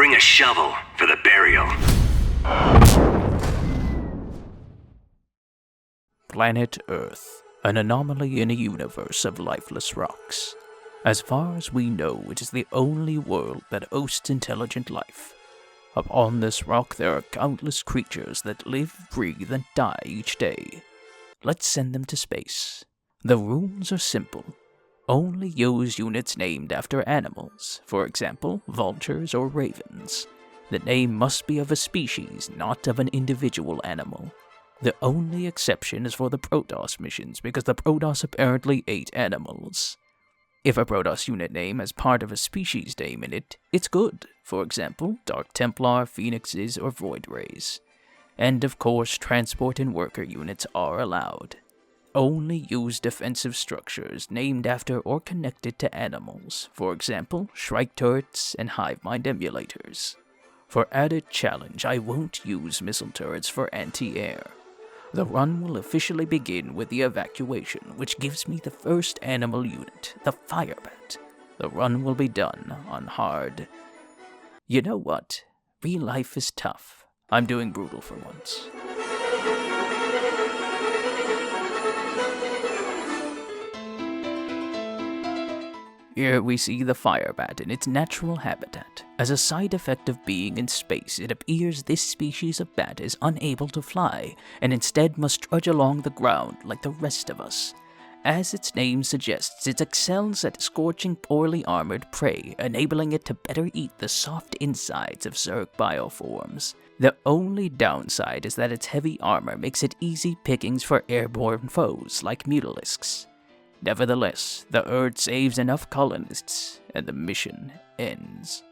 Bring a shovel for the burial. Planet Earth, an anomaly in a universe of lifeless rocks. As far as we know, it is the only world that hosts intelligent life. Upon this rock there are countless creatures that live, breathe, and die each day. Let's send them to space. The rules are simple. Only use units named after animals, for example, vultures or ravens. The name must be of a species, not of an individual animal. The only exception is for the Protoss missions, because the Protoss apparently ate animals. If a Protoss unit name has part of a species name in it, it's good. For example, Dark Templar, Phoenixes, or Void Rays. And of course, transport and worker units are allowed. Only use defensive structures named after or connected to animals, for example, Shrike turrets and hive mind emulators. For added challenge, I won't use missile turrets for anti-air. The run will officially begin with the Evacuation, which gives me the first animal unit, the Firebat. The run will be done on hard. You know what? Real life is tough. I'm doing brutal for once. Here we see the Firebat in its natural habitat. As a side effect of being in space, it appears this species of bat is unable to fly, and instead must trudge along the ground like the rest of us. As its name suggests, it excels at scorching poorly armored prey, enabling it to better eat the soft insides of Zerg bioforms. The only downside is that its heavy armor makes it easy pickings for airborne foes like mutalisks. Nevertheless, the Earth saves enough colonists, and the mission ends.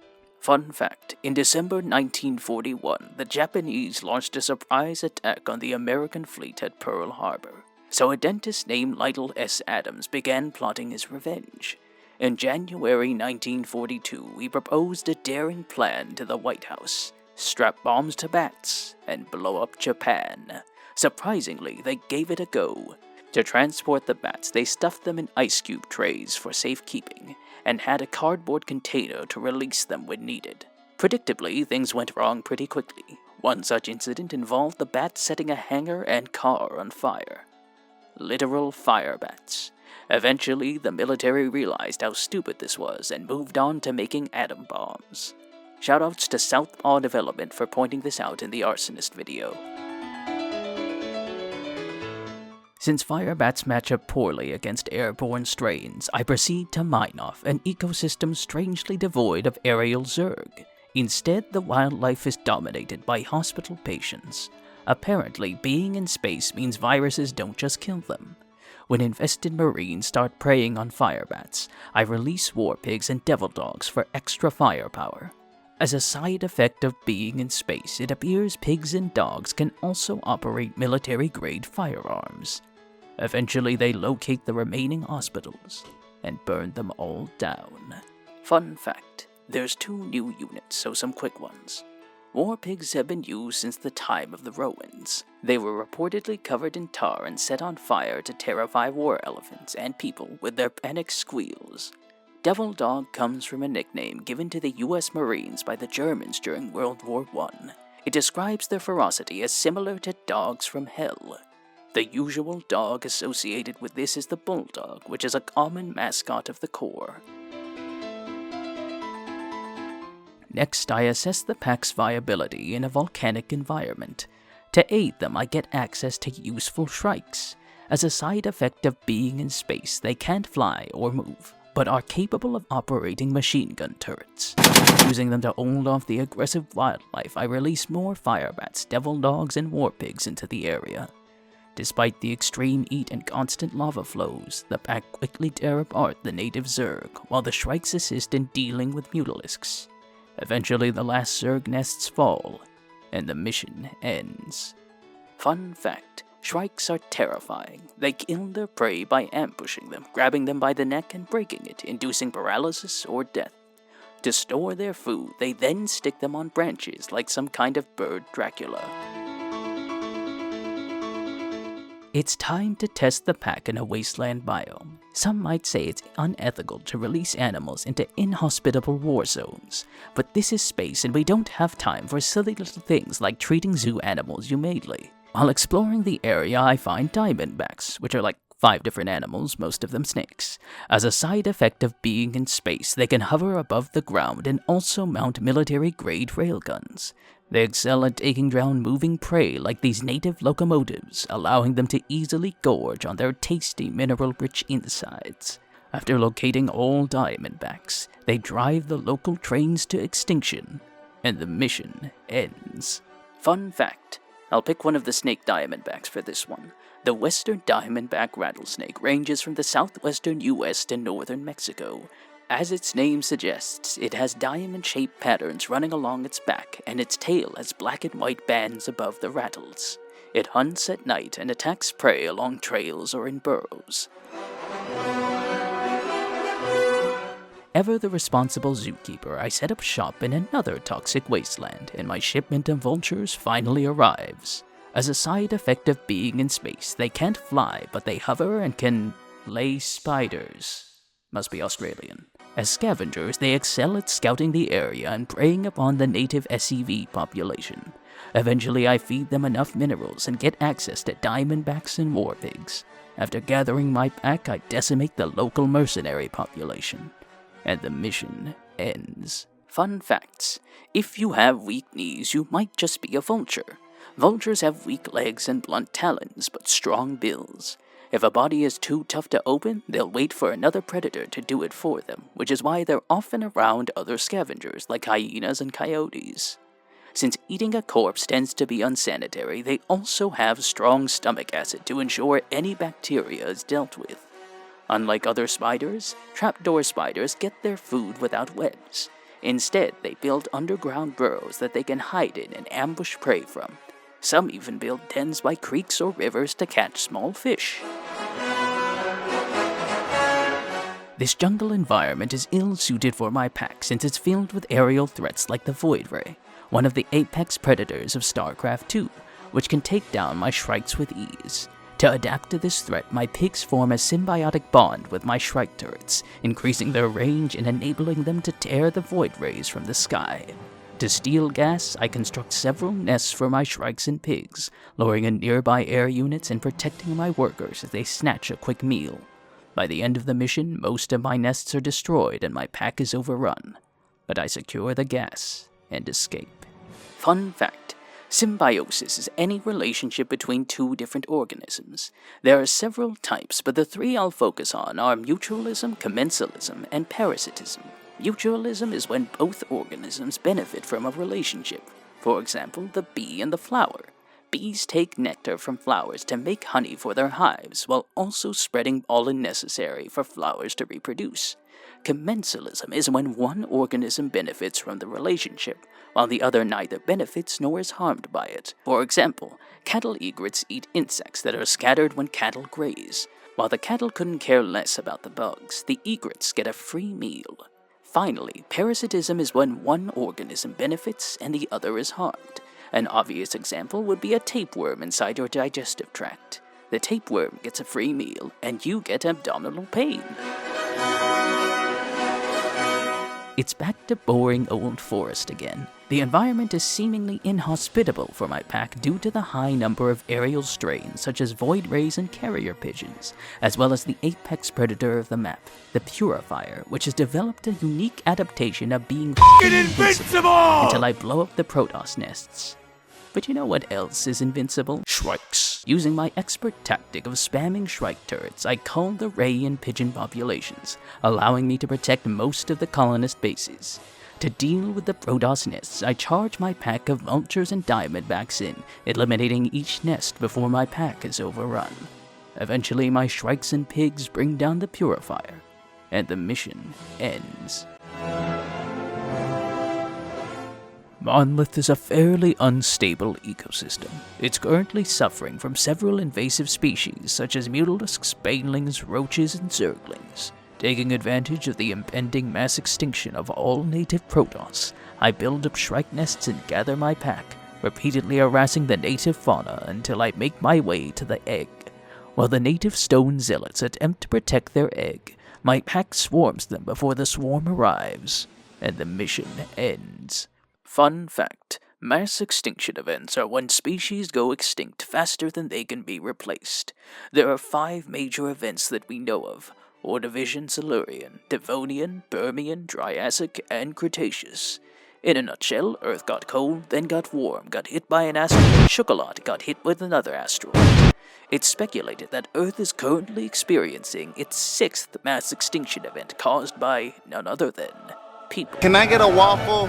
Fun fact, in December 1941, the Japanese launched a surprise attack on the American fleet at Pearl Harbor. So a dentist named Lytle S. Adams began plotting his revenge. In January 1942, he proposed a daring plan to the White House: strap bombs to bats and blow up Japan. Surprisingly, they gave it a go. To transport the bats, they stuffed them in ice cube trays for safekeeping, and had a cardboard container to release them when needed. Predictably, things went wrong pretty quickly. One such incident involved the bats setting a hangar and car on fire. Literal fire bats. Eventually, the military realized how stupid this was and moved on to making atom bombs. Shoutouts to Southpaw Development for pointing this out in the Arsonist video. Since firebats match up poorly against airborne strains, I proceed to mine off an ecosystem strangely devoid of aerial Zerg. Instead, the wildlife is dominated by hospital patients. Apparently, being in space means viruses don't just kill them. When infested marines start preying on firebats, I release war pigs and devil dogs for extra firepower. As a side effect of being in space, it appears pigs and dogs can also operate military-grade firearms. Eventually, they locate the remaining hospitals and burn them all down. Fun fact, there's 2 new units, so some quick ones. War pigs have been used since the time of the Romans. They were reportedly covered in tar and set on fire to terrify war elephants and people with their panic squeals. Devil Dog comes from a nickname given to the US Marines by the Germans during World War I. It describes their ferocity as similar to dogs from hell. The usual dog associated with this is the bulldog, which is a common mascot of the Corps. Next, I assess the pack's viability in a volcanic environment. To aid them, I get access to useful shrikes. As a side effect of being in space, they can't fly or move, but are capable of operating machine gun turrets. Using them to hold off the aggressive wildlife, I release more firebats, devil dogs, and war pigs into the area. Despite the extreme heat and constant lava flows, the pack quickly tear apart the native Zerg, while the shrikes assist in dealing with mutalisks. Eventually, the last Zerg nests fall, and the mission ends. Fun fact, shrikes are terrifying. They kill their prey by ambushing them, grabbing them by the neck and breaking it, inducing paralysis or death. To store their food, they then stick them on branches like some kind of bird Dracula. It's time to test the pack in a wasteland biome. Some might say it's unethical to release animals into inhospitable war zones, but this is space and we don't have time for silly little things like treating zoo animals humanely. While exploring the area, I find diamondbacks, which are like 5 different animals, most of them snakes. As a side effect of being in space, they can hover above the ground and also mount military-grade railguns. They excel at taking down moving prey like these native locomotives, allowing them to easily gorge on their tasty mineral-rich insides. After locating all diamondbacks, they drive the local trains to extinction, and the mission ends. Fun fact, I'll pick one of the snake diamondbacks for this one. The western diamondback rattlesnake ranges from the southwestern US to northern Mexico. As its name suggests, it has diamond-shaped patterns running along its back, and its tail has black and white bands above the rattles. It hunts at night and attacks prey along trails or in burrows. Ever the responsible zookeeper, I set up shop in another toxic wasteland, and my shipment of vultures finally arrives. As a side effect of being in space, they can't fly, but they hover and can lay spiders. Must be Australian. As scavengers, they excel at scouting the area and preying upon the native SCV population. Eventually, I feed them enough minerals and get access to diamondbacks and war pigs. After gathering my pack, I decimate the local mercenary population. And the mission ends. Fun facts. If you have weak knees, you might just be a vulture. Vultures have weak legs and blunt talons, but strong bills. If a body is too tough to open, they'll wait for another predator to do it for them, which is why they're often around other scavengers like hyenas and coyotes. Since eating a corpse tends to be unsanitary, they also have strong stomach acid to ensure any bacteria is dealt with. Unlike other spiders, trapdoor spiders get their food without webs. Instead, they build underground burrows that they can hide in and ambush prey from. Some even build dens by creeks or rivers to catch small fish. This jungle environment is ill-suited for my pack since it's filled with aerial threats like the Void Ray, one of the apex predators of Starcraft 2, which can take down my Shrikes with ease. To adapt to this threat, my pigs form a symbiotic bond with my Shrike turrets, increasing their range and enabling them to tear the Void Rays from the sky. To steal gas, I construct several nests for my Shrikes and pigs, lowering in nearby air units and protecting my workers as they snatch a quick meal. By the end of the mission, most of my nests are destroyed and my pack is overrun. But I secure the gas and escape. Fun fact. Symbiosis is any relationship between 2 different organisms. There are several types, but the 3 I'll focus on are mutualism, commensalism, and parasitism. Mutualism is when both organisms benefit from a relationship. For example, the bee and the flower. Bees take nectar from flowers to make honey for their hives, while also spreading pollen necessary for flowers to reproduce. Commensalism is when one organism benefits from the relationship, while the other neither benefits nor is harmed by it. For example, cattle egrets eat insects that are scattered when cattle graze. While the cattle couldn't care less about the bugs, the egrets get a free meal. Finally, parasitism is when one organism benefits and the other is harmed. An obvious example would be a tapeworm inside your digestive tract. The tapeworm gets a free meal, and you get abdominal pain. It's back to boring old forest again. The environment is seemingly inhospitable for my pack due to the high number of aerial strains such as void rays and carrier pigeons, as well as the apex predator of the map, the Purifier, which has developed a unique adaptation of being invincible until I blow up the Protoss nests. But you know what else is invincible? Shrikes. Using my expert tactic of spamming Shrike turrets, I cull the ray and pigeon populations, allowing me to protect most of the colonist bases. To deal with the Protoss nests, I charge my pack of vultures and diamondbacks in, eliminating each nest before my pack is overrun. Eventually, my Shrikes and pigs bring down the Purifier, and the mission ends. Monolith is a fairly unstable ecosystem. It's currently suffering from several invasive species such as mutalisks, banelings, roaches, and zerglings. Taking advantage of the impending mass extinction of all native Protoss, I build up Shrike nests and gather my pack, repeatedly harassing the native fauna until I make my way to the egg. While the native stone zealots attempt to protect their egg, my pack swarms them before the swarm arrives, and the mission ends. Fun fact: mass extinction events are when species go extinct faster than they can be replaced. There are 5 major events that we know of: Ordovician, Silurian, Devonian, Permian, Triassic, and Cretaceous. In a nutshell, Earth got cold, then got warm, got hit by an asteroid, shook a lot, got hit with another asteroid. It's speculated that Earth is currently experiencing its 6th mass extinction event caused by none other than people. Can I get a waffle?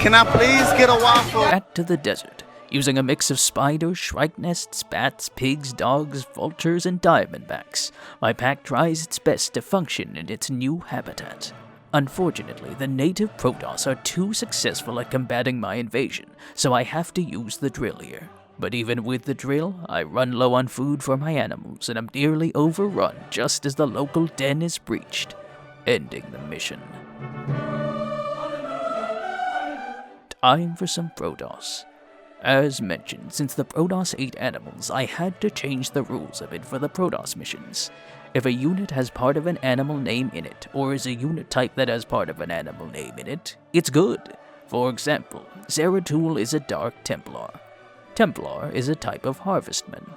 Can I please get a waffle? Back to the desert, using a mix of spiders, shrike nests, bats, pigs, dogs, vultures, and diamondbacks. My pack tries its best to function in its new habitat. Unfortunately, the native Protoss are too successful at combating my invasion, so I have to use the drill here. But even with the drill, I run low on food for my animals and am nearly overrun just as the local den is breached, ending the mission. Time for some Protoss. As mentioned, since the Protoss ate animals, I had to change the rules a bit for the Protoss missions. If a unit has part of an animal name in it, or is a unit type that has part of an animal name in it, it's good. For example, Zeratul is a Dark Templar. Templar is a type of harvestman.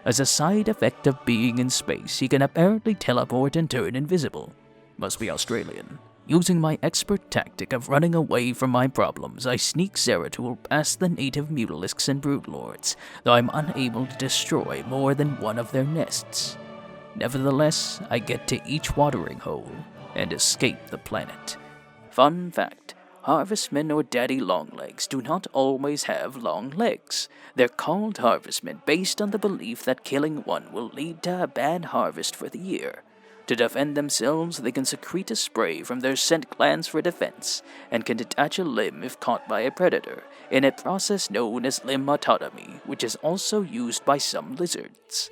As a side effect of being in space, he can apparently teleport and turn invisible. Must be Australian. Using my expert tactic of running away from my problems, I sneak Zeratul past the native Mutalisks and Broodlords, though I'm unable to destroy more than one of their nests. Nevertheless, I get to each watering hole and escape the planet. Fun fact: harvestmen or daddy longlegs do not always have long legs. They're called harvestmen based on the belief that killing one will lead to a bad harvest for the year. To defend themselves, they can secrete a spray from their scent glands for defense, and can detach a limb if caught by a predator, in a process known as limb autotomy, which is also used by some lizards.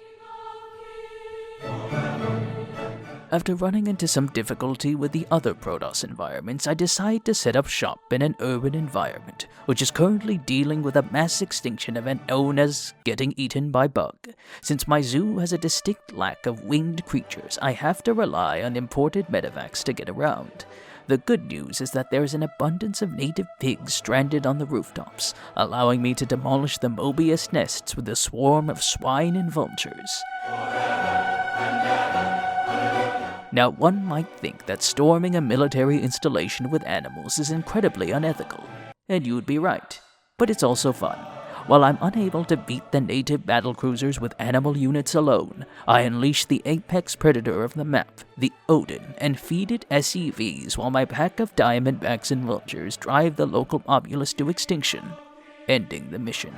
After running into some difficulty with the other Protoss environments, I decide to set up shop in an urban environment, which is currently dealing with a mass extinction event known as getting eaten by bug. Since my zoo has a distinct lack of winged creatures, I have to rely on imported medevacs to get around. The good news is that there is an abundance of native pigs stranded on the rooftops, allowing me to demolish the Moebius nests with a swarm of swine and vultures. Now, one might think that storming a military installation with animals is incredibly unethical, and you'd be right, but it's also fun. While I'm unable to beat the native battlecruisers with animal units alone, I unleash the apex predator of the map, the Odin, and feed it SEVs while my pack of diamondbacks and vultures drive the local populace to extinction, ending the mission.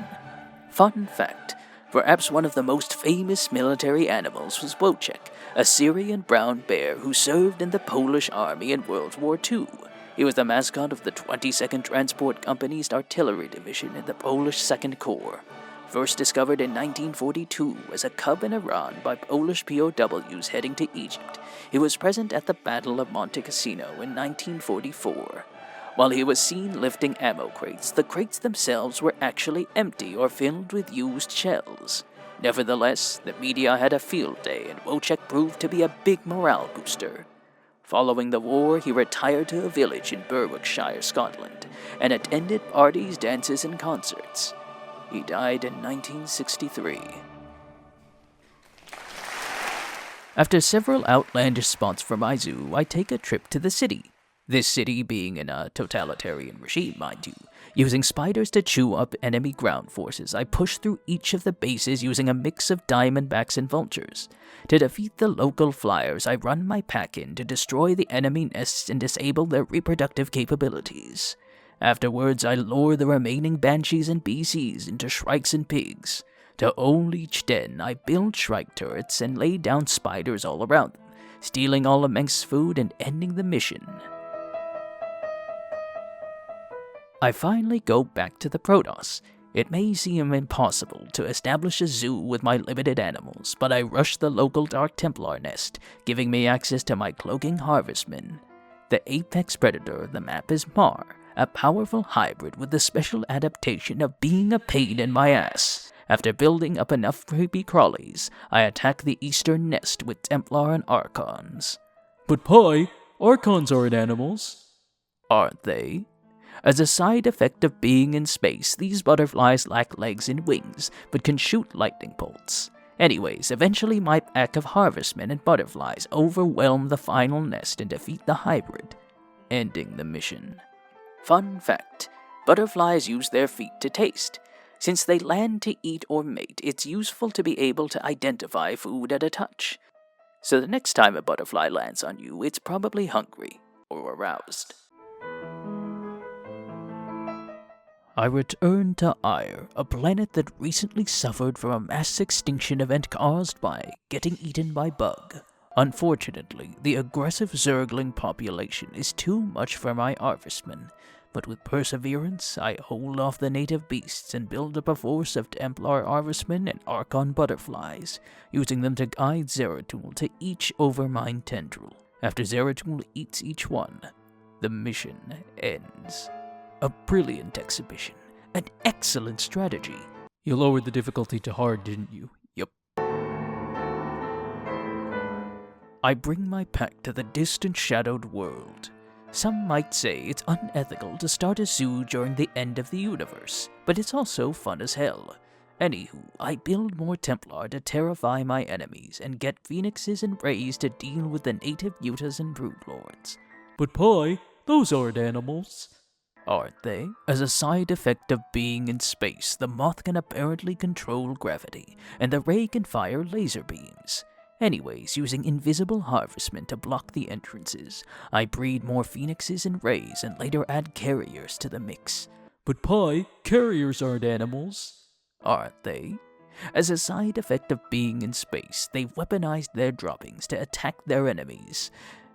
Fun fact: perhaps one of the most famous military animals was Wojciech, a Syrian brown bear who served in the Polish army in World War II. He was the mascot of the 22nd Transport Company's artillery division in the Polish Second Corps. First discovered in 1942 as a cub in Iran by Polish POWs heading to Egypt, he was present at the Battle of Monte Cassino in 1944. While he was seen lifting ammo crates, the crates themselves were actually empty or filled with used shells. Nevertheless, the media had a field day and Wojciech proved to be a big morale booster. Following the war, he retired to a village in Berwickshire, Scotland, and attended parties, dances, and concerts. He died in 1963. After several outlandish spots for my zoo, I take a trip to the city. This city being in a totalitarian regime, mind you. Using spiders to chew up enemy ground forces, I push through each of the bases using a mix of diamondbacks and vultures. To defeat the local flyers, I run my pack in to destroy the enemy nests and disable their reproductive capabilities. Afterwards, I lure the remaining banshees and BCs into shrikes and pigs. To own each den, I build shrike turrets and lay down spiders all around them, stealing all immense food and ending the mission. I finally go back to the Protoss. It may seem impossible to establish a zoo with my limited animals, but I rush the local Dark Templar nest, giving me access to my cloaking harvestmen. The apex predator of the map is Mar, a powerful hybrid with the special adaptation of being a pain in my ass. After building up enough creepy crawlies, I attack the eastern nest with Templar and Archons. But Pi, Archons aren't animals. Aren't they? As a side effect of being in space, these butterflies lack legs and wings, but can shoot lightning bolts. Anyways, eventually my pack of harvestmen and butterflies overwhelm the final nest and defeat the hybrid, ending the mission. Fun fact, butterflies use their feet to taste. Since they land to eat or mate, it's useful to be able to identify food at a touch. So the next time a butterfly lands on you, it's probably hungry or aroused. I return to Ire, a planet that recently suffered from a mass extinction event caused by getting eaten by bug. Unfortunately, the aggressive Zergling population is too much for my harvestmen, but with perseverance, I hold off the native beasts and build up a force of Templar harvestmen and Archon butterflies, using them to guide Zeratul to each Overmind tendril. After Zeratul eats each one, the mission ends. A brilliant exhibition, an excellent strategy. You lowered the difficulty to hard, didn't you? Yup. I bring my pack to the distant shadowed world. Some might say it's unethical to start a zoo during the end of the universe, but it's also fun as hell. Anywho, I build more Templar to terrify my enemies and get Phoenixes and Rays to deal with the native Utahs and Broodlords. But Pi, those aren't animals. Aren't they? As a side effect of being in space, the moth can apparently control gravity, and the ray can fire laser beams. Anyways, using invisible harvestmen to block the entrances, I breed more phoenixes and rays and later add carriers to the mix. But Pi, carriers aren't animals. Aren't they? As a side effect of being in space, they've weaponized their droppings to attack their enemies.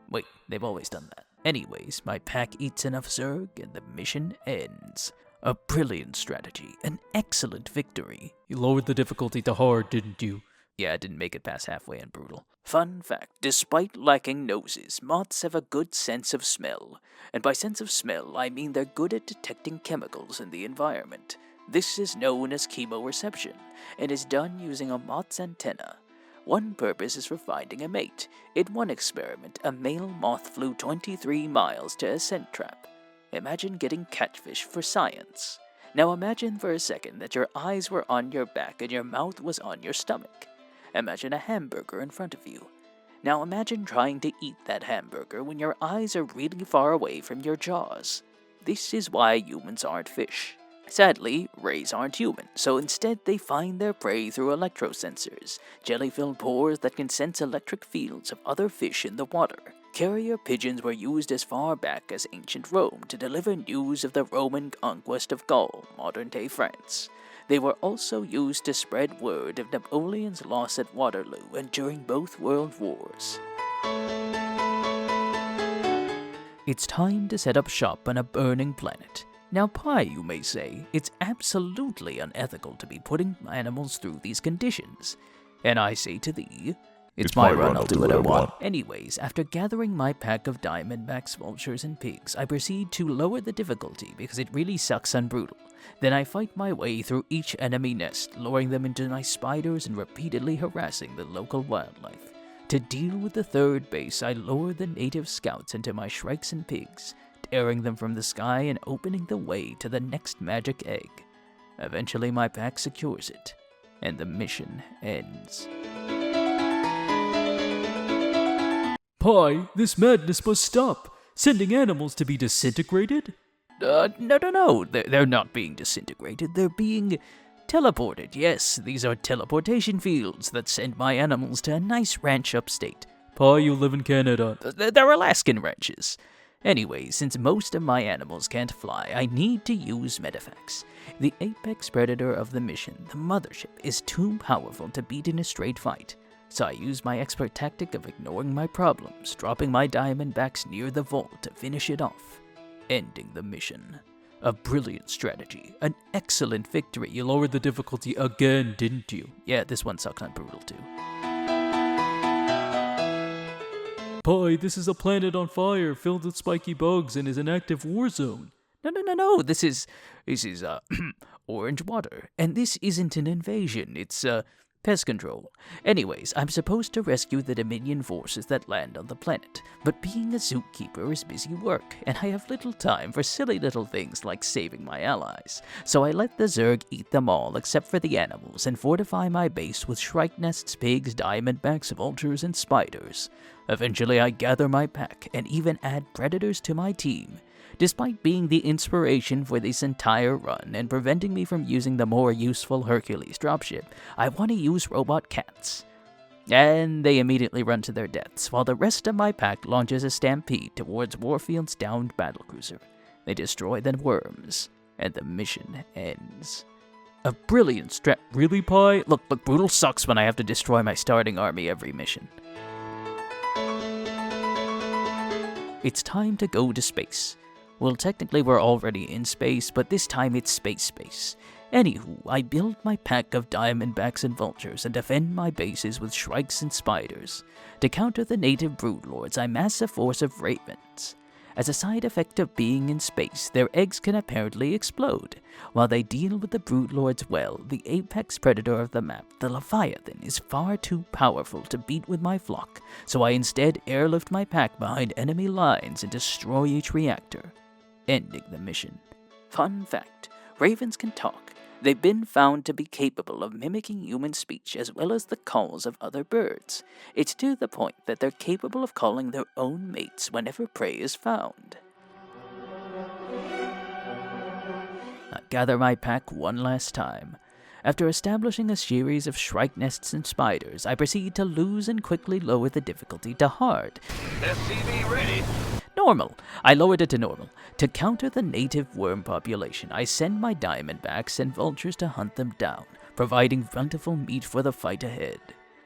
Wait, they've always done that. Anyways, my pack eats enough Zerg and the mission ends. A brilliant strategy, an excellent victory. You lowered the difficulty to hard, didn't you? Yeah, I didn't make it past halfway in brutal. Fun fact, despite lacking noses, moths have a good sense of smell. And by sense of smell, I mean they're good at detecting chemicals in the environment. This is known as chemoreception, and is done using a moth's antenna. One purpose is for finding a mate. In one experiment, a male moth flew 23 miles to a scent trap. Imagine getting catfish for science. Now imagine for a second that your eyes were on your back and your mouth was on your stomach. Imagine a hamburger in front of you. Now imagine trying to eat that hamburger when your eyes are really far away from your jaws. This is why humans aren't fish. Sadly, rays aren't human, so instead they find their prey through electrosensors, jelly-filled pores that can sense electric fields of other fish in the water. Carrier pigeons were used as far back as ancient Rome to deliver news of the Roman conquest of Gaul, modern-day France. They were also used to spread word of Napoleon's loss at Waterloo and during both world wars. It's time to set up shop on a burning planet. Now, Pi, you may say, it's absolutely unethical to be putting animals through these conditions. And I say to thee, it's my run, I'll do what I want. Anyways, after gathering my pack of diamondbacks, vultures, and pigs, I proceed to lower the difficulty because it really sucks on brutal. Then I fight my way through each enemy nest, luring them into my spiders and repeatedly harassing the local wildlife. To deal with the third base, I lower the native scouts into my shrikes and pigs, tearing them from the sky and opening the way to the next magic egg. Eventually my pack secures it, and the mission ends. Pi, this madness must stop. Sending animals to be disintegrated? No. They're not being disintegrated. They're being teleported. Yes, these are teleportation fields that send my animals to a nice ranch upstate. Pi, you live in Canada. They're Alaskan ranches. Anyway, since most of my animals can't fly, I need to use medefacts. The apex predator of the mission, the mothership, is too powerful to beat in a straight fight. So I use my expert tactic of ignoring my problems, dropping my diamondbacks near the vault to finish it off, ending the mission. A brilliant strategy, an excellent victory. You lowered the difficulty again, didn't you? Yeah, this one sucked on brutal too. Pi, this is a planet on fire, filled with spiky bugs, and is an active war zone. No, this is, orange water. And this isn't an invasion, it's, pest control. Anyways, I'm supposed to rescue the Dominion forces that land on the planet, but being a Zookeeper is busy work, and I have little time for silly little things like saving my allies. So I let the Zerg eat them all except for the animals and fortify my base with shrike nests, pigs, diamondbacks, vultures, and spiders. Eventually I gather my pack and even add predators to my team. Despite being the inspiration for this entire run and preventing me from using the more useful Hercules dropship, I want to use robot cats. And they immediately run to their deaths, while the rest of my pack launches a stampede towards Warfield's downed battlecruiser. They destroy the worms, and the mission ends. A brilliant strat. Really, Pi? Look, brutal sucks when I have to destroy my starting army every mission. It's time to go to space. Well, technically we're already in space, but this time it's space. Anywho, I build my pack of diamondbacks and vultures and defend my bases with shrikes and spiders. To counter the native broodlords, I mass a force of ravens. As a side effect of being in space, their eggs can apparently explode. While they deal with the broodlords well, the apex predator of the map, the Leviathan, is far too powerful to beat with my flock, so I instead airlift my pack behind enemy lines and destroy each reactor, ending the mission. Fun fact, ravens can talk. They've been found to be capable of mimicking human speech as well as the calls of other birds. It's to the point that they're capable of calling their own mates whenever prey is found. I gather my pack one last time. After establishing a series of shrike nests and spiders, I proceed to lose and quickly lower the difficulty to hard. SCV ready. Normal. I lowered it to normal. To counter the native worm population, I send my diamondbacks and vultures to hunt them down, providing plentiful meat for the fight ahead.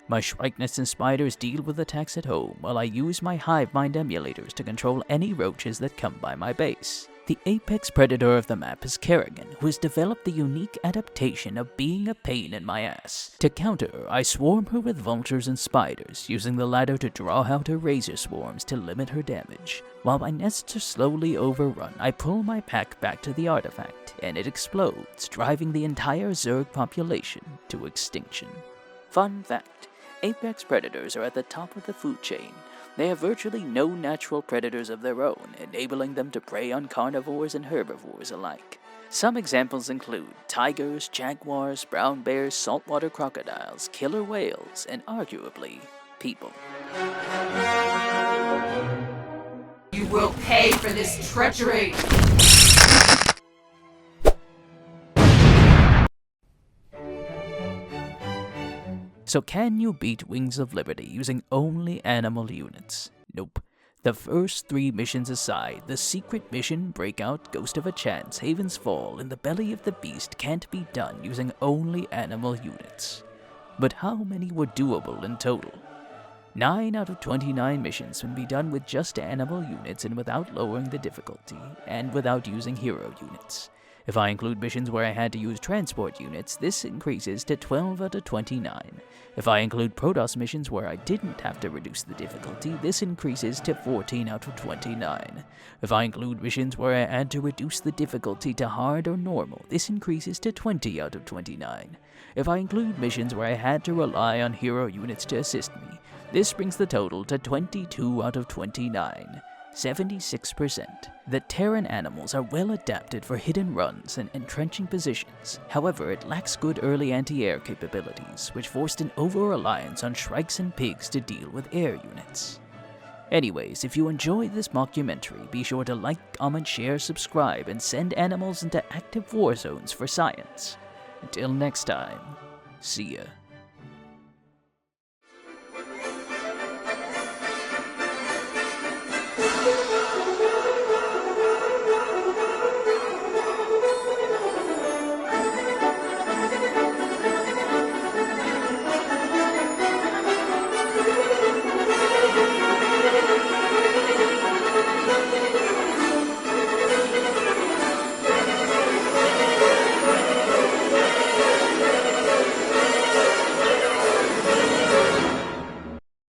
My shrike nests and spiders deal with attacks at home, while I use my hive mind emulators to control any roaches that come by my base. The apex predator of the map is Kerrigan, who has developed the unique adaptation of being a pain in my ass. To counter her, I swarm her with vultures and spiders, using the latter to draw out her razor swarms to limit her damage. While my nests are slowly overrun, I pull my pack back to the artifact, and it explodes, driving the entire Zerg population to extinction. Fun fact, apex predators are at the top of the food chain. They have virtually no natural predators of their own, enabling them to prey on carnivores and herbivores alike. Some examples include tigers, jaguars, brown bears, saltwater crocodiles, killer whales, and arguably, people. You will pay for this treachery! So can you beat Wings of Liberty using only animal units? Nope. The first 3 missions aside, the secret mission, Breakout, Ghost of a Chance, Haven's Fall, and the Belly of the Beast can't be done using only animal units. But how many were doable in total? 9 out of 29 missions can be done with just animal units and without lowering the difficulty, and without using hero units. If I include missions where I had to use transport units, this increases to 12 out of 29. If I include Protoss missions where I didn't have to reduce the difficulty, this increases to 14 out of 29. If I include missions where I had to reduce the difficulty to hard or normal, this increases to 20 out of 29. If I include missions where I had to rely on hero units to assist me, this brings the total to 22 out of 29. 76%. The Terran animals are well adapted for hidden runs and entrenching positions. However, it lacks good early anti-air capabilities, which forced an over-reliance on shrikes and pigs to deal with air units. Anyways, if you enjoyed this mockumentary, be sure to like, comment, share, subscribe, and send animals into active war zones for science. Until next time, see ya.